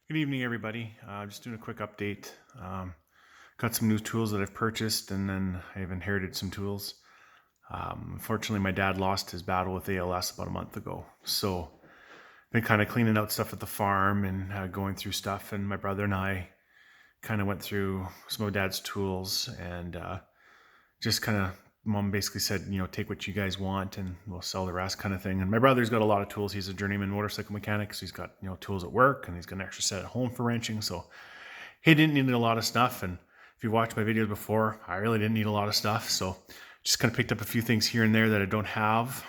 Good evening, everybody. Just doing a quick update. Got some new tools that I've purchased, and then I've inherited some tools. Unfortunately, my dad lost his battle with ALS about a month ago. So been kind of cleaning out stuff at the farm and going through stuff. And my brother and I kind of went through some of dad's tools and just kind of, mom basically said, take what you guys want and we'll sell the rest kind of thing. And my brother's got a lot of tools. He's a journeyman motorcycle mechanic. So he's got, tools at work, and he's got an extra set at home for wrenching. So he didn't need a lot of stuff. And if you watched my videos before, I really didn't need a lot of stuff. So just kind of picked up a few things here and there that I don't have,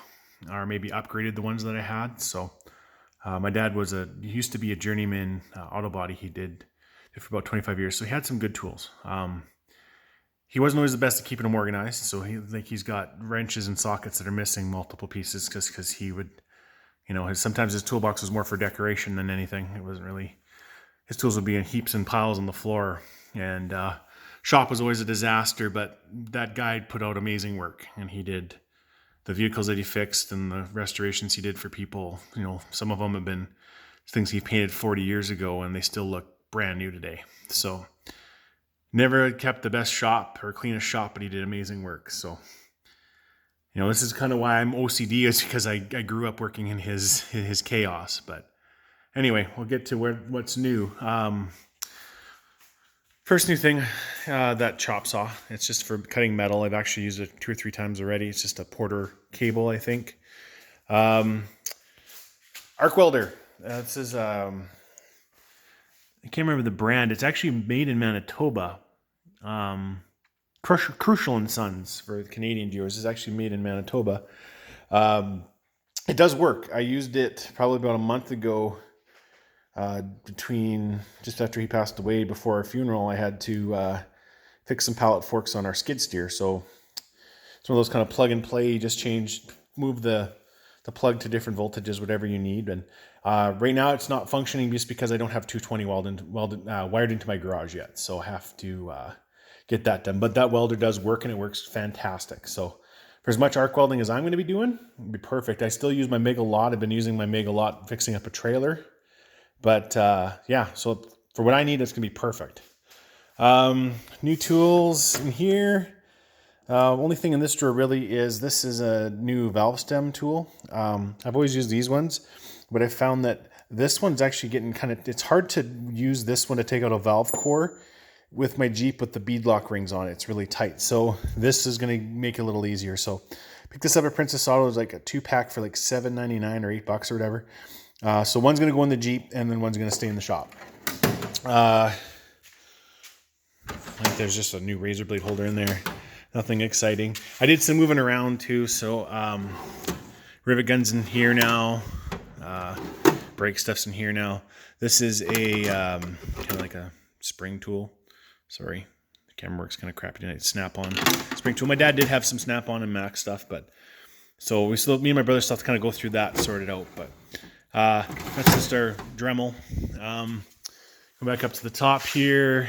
or maybe upgraded the ones that I had. So my dad he used to be a journeyman auto body. He did it for about 25 years. So he had some good tools. He wasn't always the best at keeping them organized. So he's got wrenches and sockets that are missing multiple pieces just because he would, sometimes his toolbox was more for decoration than anything. It wasn't really, his tools would be in heaps and piles on the floor. And shop was always a disaster, but that guy put out amazing work. And he did the vehicles that he fixed and the restorations he did for people. Some of them have been things he painted 40 years ago and they still look brand new today. So never kept the best shop or cleanest shop, but he did amazing work. So, this is kind of why I'm OCD, is because I grew up working in his chaos. But anyway, we'll get to what's new. First new thing, that chop saw. It's just for cutting metal. I've actually used it 2 or 3 times already. It's just a Porter cable, I think. Arc welder. This is I can't remember the brand. It's actually made in Manitoba. Crucial and Sons, for the Canadian viewers, is actually made in Manitoba. It does work. I used it probably about a month ago, between just after he passed away, before our funeral. I had to fix some pallet forks on our skid steer. So it's one of those kind of plug and play. You just move the plug to different voltages, whatever you need. And right now it's not functioning just because I don't have 220 wired into my garage yet. So I have to get that done. But that welder does work, and it works fantastic. So for as much arc welding as I'm going to be doing, it'd be perfect. I still use my Mega Lot. I've been using my Mega Lot fixing up a trailer. But yeah, so for what I need, it's going to be perfect. New tools in here. Only thing in this drawer really is, this is a new valve stem tool. I've always used these ones, but I found that this one's actually getting it's hard to use this one to take out a valve core with my Jeep with the beadlock rings on it. It's really tight. So this is going to make it a little easier. So pick this up at Princess Auto. It's like a 2-pack for like $7.99 or $8 or whatever. So one's going to go in the Jeep, and then one's going to stay in the shop. I think there's just a new razor blade holder in there. Nothing exciting. I did some moving around too. So rivet gun's in here now. Brake stuff's in here now. This is a kind of like a spring tool. Sorry, the camera works kind of crappy tonight. Snap-on spring tool. My dad did have some Snap-on and Mac stuff, but so me and my brother still have to kind of go through that, sort it out. But that's just our Dremel. Go back up to the top here.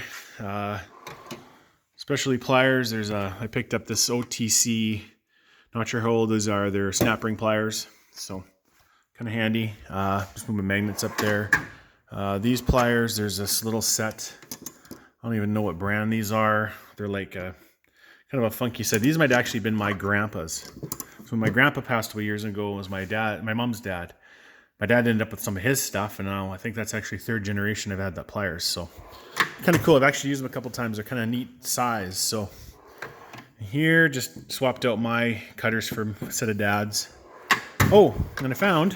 Specialty pliers. I picked up this OTC. Not sure how old these are. They're snap ring pliers, so kind of handy. Just moving magnets up there. These pliers. There's this little set. I don't even know what brand these are. They're like kind of a funky set. These might actually have been my grandpa's. So when my grandpa passed away years ago, it was my mom's dad. My dad ended up with some of his stuff, and now I think that's actually 3rd generation I've had that pliers. So kind of cool. I've actually used them a couple times. They're kind of neat size. So here, just swapped out my cutters for a set of dad's. Oh, and I found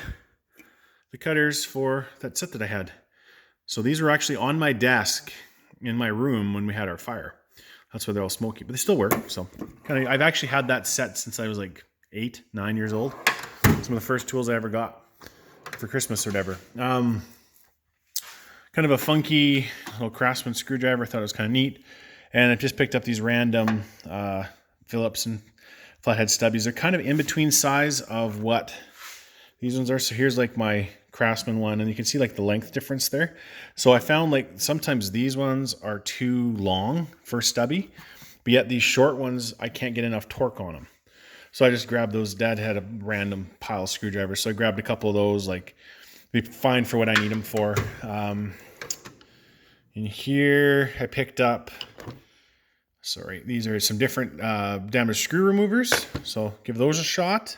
the cutters for that set that I had. So these were actually on my desk in my room when we had our fire. That's why they're all smoky, but they still work. So I've actually had that set since I was like 8, 9 years old. Some of the first tools I ever got for Christmas or whatever. Kind of a funky little Craftsman screwdriver. I thought it was kind of neat. And I just picked up these random Phillips and flathead stubbies. They're kind of in between size of what these ones are. So here's like my Craftsman one, and you can see like the length difference there. So I found like sometimes these ones are too long for stubby, but yet these short ones, I can't get enough torque on them. So I just grabbed those. Dad had a random pile of screwdrivers, so I grabbed a couple of those. Like, be fine for what I need them for. In here, I picked up, sorry, these are some different damaged screw removers. So give those a shot.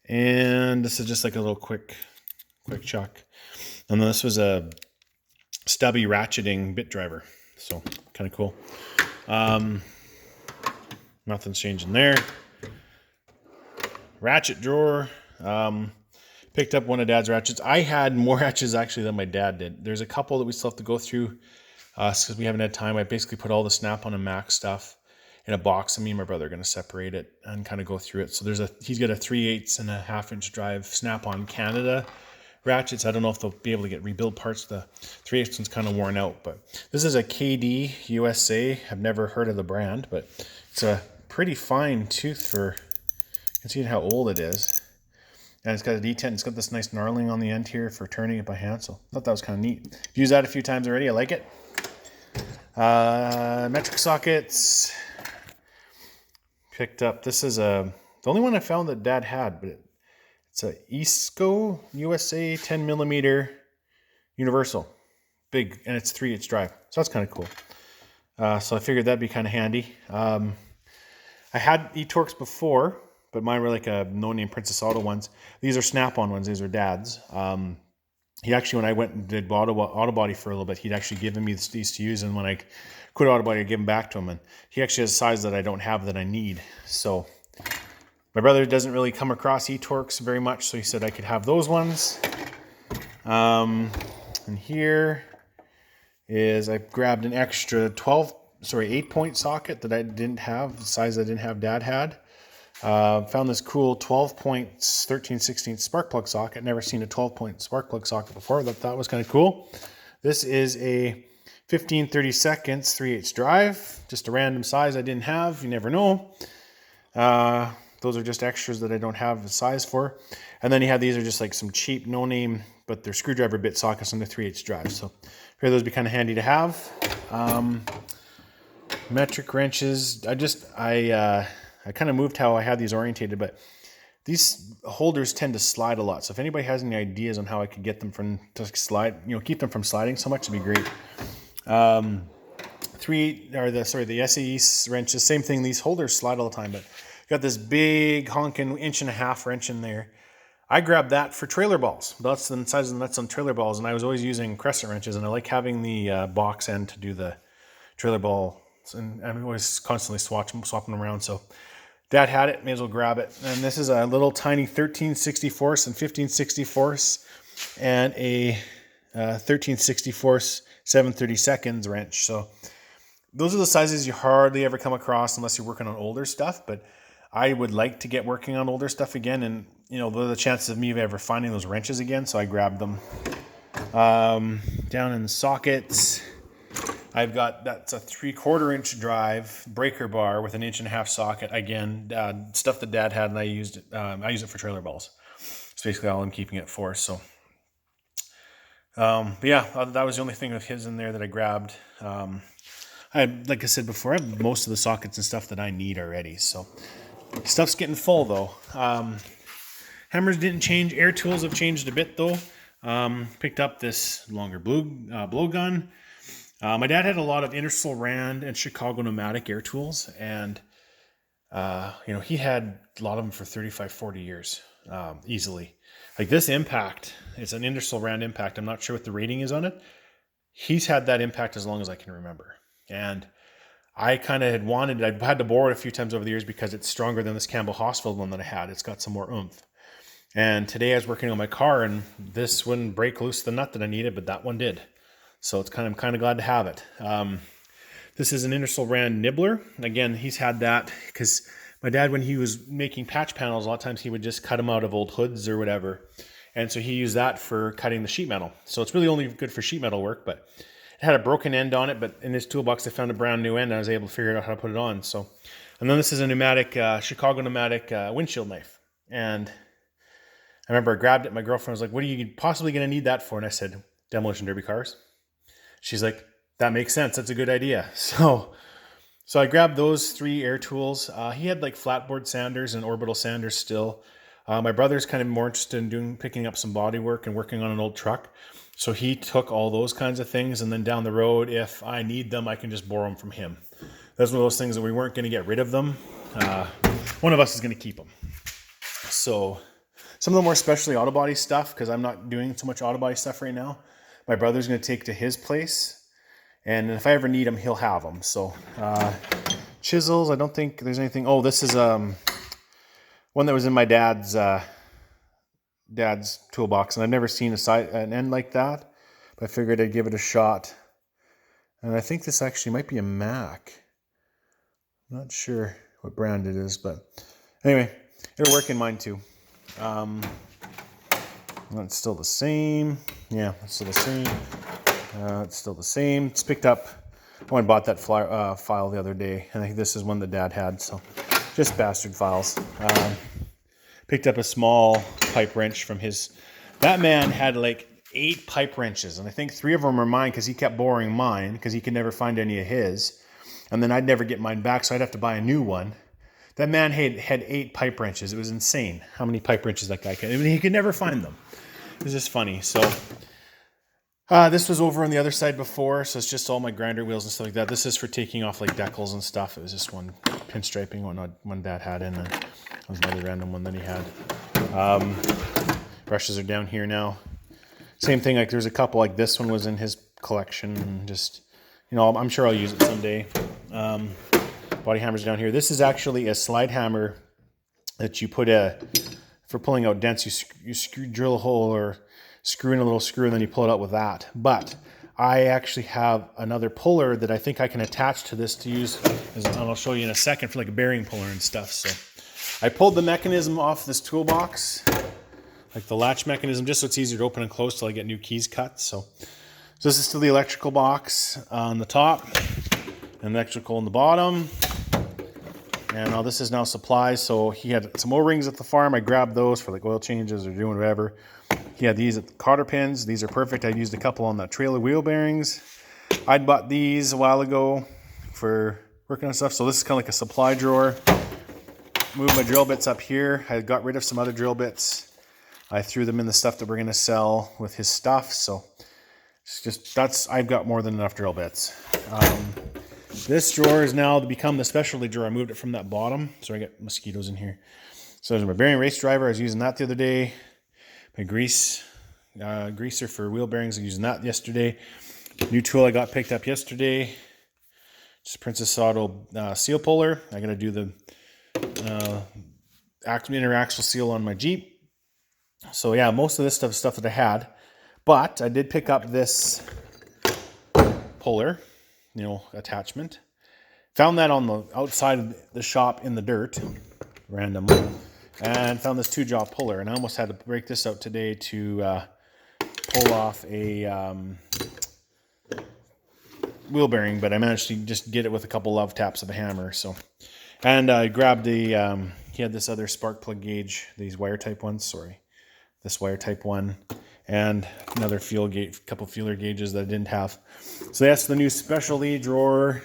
And this is just like a little quick chuck. And then this was a stubby ratcheting bit driver. So kind of cool. Nothing's changing there. Ratchet drawer. Picked up one of Dad's ratchets. I had more ratchets actually than my dad did. There's a couple that we still have to go through because we haven't had time. I basically put all the Snap-on and Max stuff in a box, and me and my brother are going to separate it and kind of go through it. So he's got a 3/8 and a 1/2 inch drive Snap-on Canada ratchets. I don't know if they'll be able to get rebuild parts. The 3/8 one's kind of worn out, but this is a KD USA. I've never heard of the brand, but it's a pretty fine tooth for, you can see how old it is. And it's got a detent. It's got this nice knurling on the end here for turning it by hand. So I thought that was kind of neat. I've used that a few times already. I like it. Metric sockets. Picked up. This is the only one I found that Dad had, but it's a Isco USA 10 millimeter universal. Big, and it's 3/8 drive. So that's kind of cool. So I figured that'd be kind of handy. I had E-Torques before, but mine were like a no-name Princess Auto ones. These are Snap-on ones. These are Dad's. He actually, when I went and did auto body for a little bit, he'd actually given me these to use, and when I quit auto body, I'd give them back to him. And he actually has a size that I don't have that I need. So my brother doesn't really come across E-Torques very much, so he said I could have those ones. And here is, I grabbed an extra 8-point socket that I didn't have, the size I didn't have Dad had. Found this cool 12-point 13/16 spark plug socket. Never seen a 12-point spark plug socket before. That was kind of cool. This is a 15/32 3/8 drive. Just a random size I didn't have. You never know. Those are just extras that I don't have the size for. And then you have, these are just like some cheap no-name, but they're screwdriver bit sockets on the 3/8 drive. So I figure those would be kind of handy to have. Metric wrenches. I kind of moved how I had these orientated, but these holders tend to slide a lot. So if anybody has any ideas on how I could get them to slide, keep them from sliding so much, it'd be great. The SAE wrenches, same thing. These holders slide all the time, but got this big honking 1.5 inch wrench in there. I grabbed that for trailer balls. That's the size of the nuts on trailer balls, and I was always using crescent wrenches, and I like having the box end to do the trailer ball, and I'm always constantly swapping them around. So Dad had it, may as well grab it. And this is a little tiny 13/64 and 15/64 and a 13/64 7/32 wrench. So those are the sizes you hardly ever come across unless you're working on older stuff. But I would like to get working on older stuff again, and what are the chances of me ever finding those wrenches again? So I grabbed them. Down in the sockets, I've got, that's a 3/4 inch drive breaker bar with an 1.5 inch socket. Again, stuff that Dad had, and I used it. I use it for trailer balls. It's basically all I'm keeping it for. So, but yeah, that was the only thing of his in there that I grabbed. Like I said before, I have most of the sockets and stuff that I need already. So stuff's getting full though. Hammers didn't change. Air tools have changed a bit though. Picked up this longer blowgun. My dad had a lot of Intersol Rand and Chicago pneumatic air tools, and he had a lot of them for 35, 40 years easily. Like this Impact, it's an Intersol Rand Impact. I'm not sure what the rating is on it. He's had that Impact as long as I can remember. And I kind of I've had to borrow it a few times over the years because it's stronger than this Campbell Hospital one that I had. It's got some more oomph. And today I was working on my car, and this wouldn't break loose the nut that I needed, but that one did. So I'm kind of glad to have it. This is an Intersol Rand nibbler. Again, he's had that because my dad, when he was making patch panels, a lot of times he would just cut them out of old hoods or whatever. And so he used that for cutting the sheet metal. So it's really only good for sheet metal work, but it had a broken end on it. But in his toolbox, I found a brand new end, and I was able to figure out how to put it on. So, and then this is a pneumatic, Chicago pneumatic windshield knife. And I remember I grabbed it. My girlfriend was like, "What are you possibly going to need that for?" And I said, "Demolition derby cars." She's like, "That makes sense. That's a good idea." So I grabbed those 3 air tools. He had like flatboard sanders and orbital sanders still. My brother's kind of more interested in picking up some body work and working on an old truck. So he took all those kinds of things, and then down the road, if I need them, I can just borrow them from him. That's one of those things that we weren't going to get rid of them. One of us is going to keep them. So some of the more specialty auto body stuff, because I'm not doing too much auto body stuff right now, my brother's going to take to his place. And if I ever need them, he'll have them. So chisels, I don't think there's anything. Oh, this is one that was in my dad's toolbox, and I've never seen an end like that, but I figured I'd give it a shot. And I think this actually might be a Mac. I'm not sure what brand it is, but anyway, it'll work in mine too. It's still the same. Yeah, it's still the same. It's still the same. It's picked up. I went and bought that file the other day. I think this is one that Dad had, so just bastard files. Picked up a small pipe wrench from his. That man had like 8 pipe wrenches, and I think 3 of them are mine because he kept borrowing mine because he could never find any of his. And then I'd never get mine back, so I'd have to buy a new one. That man had 8 pipe wrenches. It was insane how many pipe wrenches that guy could. I mean, he could never find them. It was just funny. So this was over on the other side before, so it's just all my grinder wheels and stuff like that. This is for taking off like decals and stuff. It was just one pinstriping one Dad had, and then that was another random one that he had. Brushes are down here now. Same thing, like there's a couple, like this one was in his collection, and just, you know, I'm sure I'll use it someday. Body hammers down here. This is actually a slide hammer that you put for pulling out dents. You drill a hole or screw in a little screw, and then you pull it out with that. But I actually have another puller that I think I can attach to this to use, and I'll show you in a second, for like a bearing puller and stuff. So I pulled the mechanism off this toolbox, like the latch mechanism, just so it's easier to open and close till I get new keys cut. So this is still the electrical box on the top and electrical on the bottom. And now this is now supplies. So he had some O-rings at the farm. I grabbed those for like oil changes or doing whatever. He had these at the cotter pins. These are perfect. I used a couple on that trailer wheel bearings. I'd bought these a while ago for working on stuff. So this is kind of like a supply drawer. Moved my drill bits up here. I got rid of some other drill bits. I threw them in the stuff that we're going to sell with his stuff. So it's just, I've got more than enough drill bits. This drawer has now become the specialty drawer. I moved it from that bottom. So I got mosquitoes in here. So there's my bearing race driver. I was using that the other day. My greaser for wheel bearings. I was using that yesterday. New tool I got picked up yesterday. Just Princess Auto seal puller. I got to do the inner axle seal on my Jeep. So yeah, most of this stuff is stuff that I had. But I did pick up this puller, attachment. Found that on the outside of the shop in the dirt, randomly, and found this 2-jaw puller. And I almost had to break this out today to pull off a wheel bearing, but I managed to just get it with a couple love taps of a hammer. So, and I grabbed he had this other spark plug gauge, these wire type ones. Sorry, this wire type one. And another couple feeler gauges that I didn't have. So that's the new specialty drawer,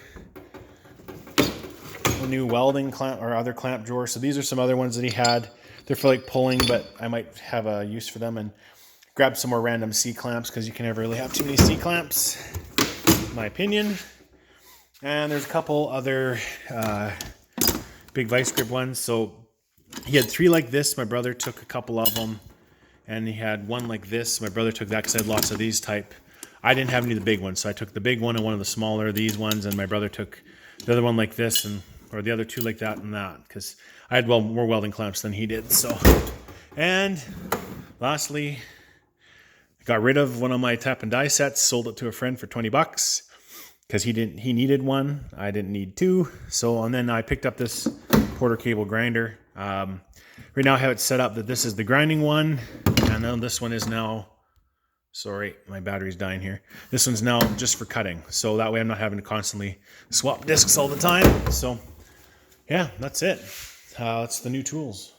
the new welding clamp or other clamp drawer. So these are some other ones that he had. They're for like pulling, but I might have a use for them. And grab some more random C clamps because you can never really have too many C clamps, in my opinion. And there's a couple other big vice grip ones. So he had 3 like this. My brother took a couple of them. And he had one like this. My brother took that because I had lots of these type. I didn't have any of the big ones, so I took the big one and one of the smaller, these ones, and my brother took the other one like this, or the other 2 like that and that, because I had more welding clamps than he did. So, and lastly, I got rid of one of my tap and die sets, sold it to a friend for $20 because he needed one. I didn't need 2. So, and then I picked up this Porter cable grinder. Right now I have it set up that this is the grinding one, and then this one is now, sorry, my battery's dying here. This one's now just for cutting. So that way I'm not having to constantly swap discs all the time. So yeah, that's it. That's the new tools.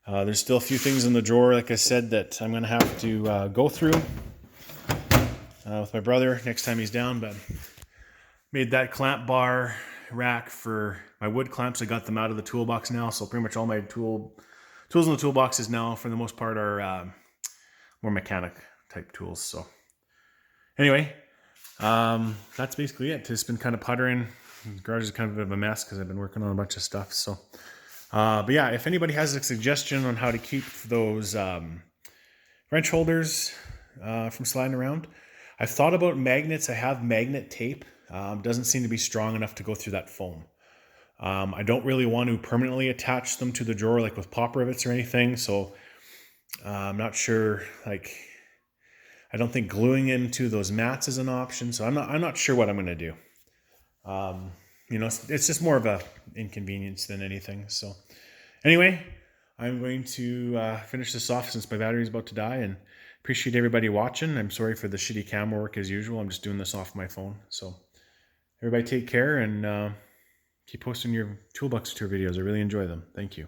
There's still a few things in the drawer, like I said, that I'm going to have to go through with my brother next time he's down, but made that clamp bar rack for my wood clamps. I got them out of the toolbox now, so pretty much all my tools in the toolboxes now, for the most part, are more mechanic type tools. So anyway, that's basically it. Just been kind of puttering. The garage is kind of a bit of a mess because I've been working on a bunch of stuff. So, but yeah, if anybody has a suggestion on how to keep those wrench holders from sliding around, I've thought about magnets. I have magnet tape. Doesn't seem to be strong enough to go through that foam. I don't really want to permanently attach them to the drawer like with pop rivets or anything. So I'm not sure, like, I don't think gluing into those mats is an option. So I'm not sure what I'm going to do. You know, it's just more of a inconvenience than anything. So anyway, I'm going to finish this off since my battery is about to die, and appreciate everybody watching. I'm sorry for the shitty camera work as usual. I'm just doing this off my phone. So everybody take care, and keep posting your Toolbox Tour videos. I really enjoy them. Thank you.